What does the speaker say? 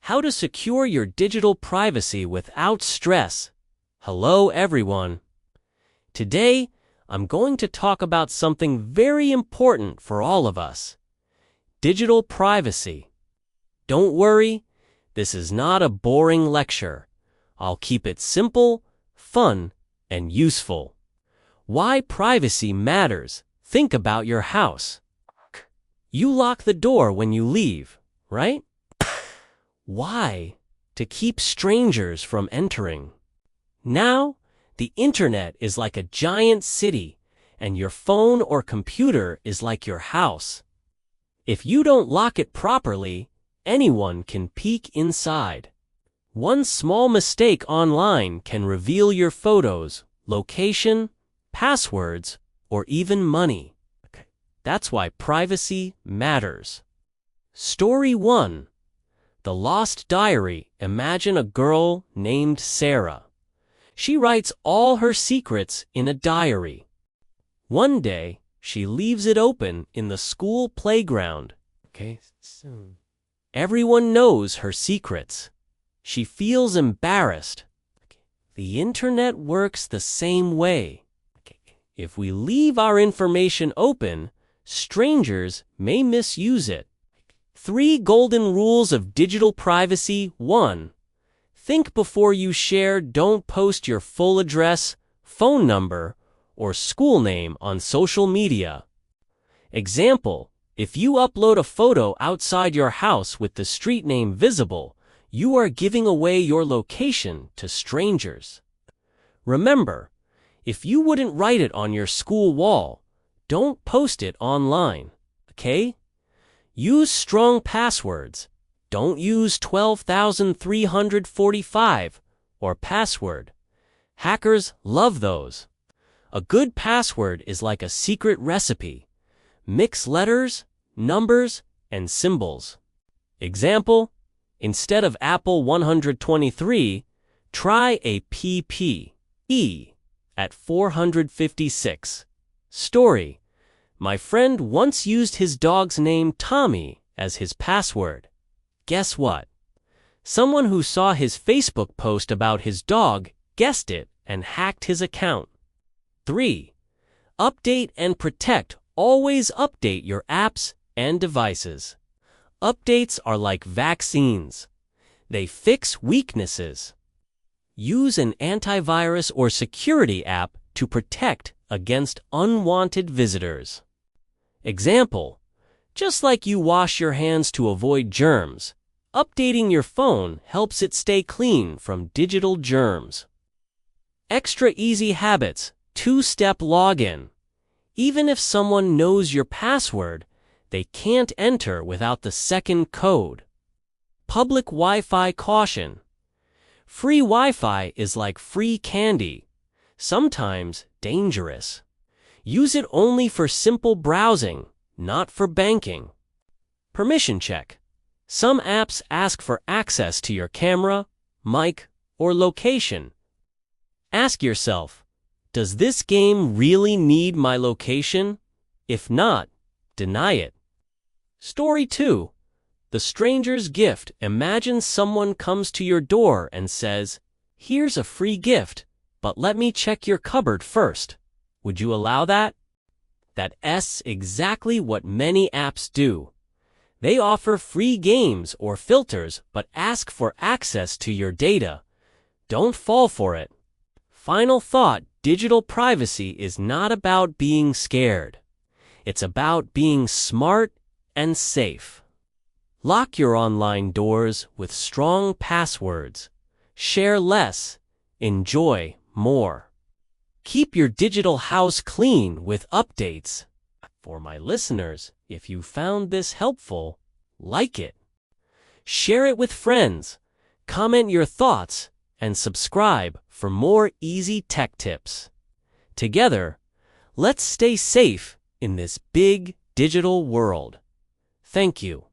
How to secure your digital privacy without stress. Hello, everyone. Today, I'm going to talk about something very important for all of us: digital privacy. Don't worry, this is not a boring lecture. I'll keep it simple, fun, and useful. Why privacy matters. Think about your house. You lock the door when you leave, right? Why? To keep strangers from entering. Now, the internet is like a giant city, and your phone or computer is like your house. If you don't lock it properly, anyone can peek inside. One small mistake online can reveal your photos, location, passwords, or even money. That's why privacy matters. Story 1. The Lost Diary. Imagine a girl named Sarah. She writes all her secrets in a diary. One day, she leaves it open in the school playground. Everyone knows her secrets. She feels embarrassed. The internet works the same way. If we leave our information open, strangers may misuse it. 3 golden rules of digital privacy. 1. Think before you share. Don't post your full address, phone number, or school name on social media. Example: if you upload a photo outside your house with the street name visible, you are giving away your location to strangers. Remember, if you wouldn't write it on your school wall, don't post it online, okay? Use strong passwords. Don't use 12,345 or password. Hackers love those. A good password is like a secret recipe. Mix letters, numbers, and symbols. Example: instead of Apple 123, try a PPE at 456. Story: my friend once used his dog's name Tommy as his password. Guess what? Someone who saw his Facebook post about his dog guessed it and hacked his account. 3. Update and protect. Always update your apps and devices. Updates are like vaccines. They fix weaknesses. Use an antivirus or security app to protect against unwanted visitors. Example: just like you wash your hands to avoid germs, updating your phone helps it stay clean from digital germs. Extra easy habits. 2-step login. Even if someone knows your password, they can't enter without the second code. Public Wi-Fi caution. Free Wi-Fi is like free candy, sometimes dangerous. Use it only for simple browsing, not for banking. Permission check. Some apps ask for access to your camera, mic, or location. Ask yourself, does this game really need my location? If not, deny it. Story 2. The Stranger's Gift. Imagine someone comes to your door and says, "Here's a free gift, but let me check your cupboard first." Would you allow that? That's exactly what many apps do. They offer free games or filters but ask for access to your data. Don't fall for it. Final thought: digital privacy is not about being scared. It's about being smart and safe. Lock your online doors with strong passwords. Share less. Enjoy more. Keep your digital house clean with updates. For my listeners, if you found this helpful, like it. Share it with friends. Comment your thoughts and subscribe for more easy tech tips. Together, let's stay safe in this big digital world. Thank you.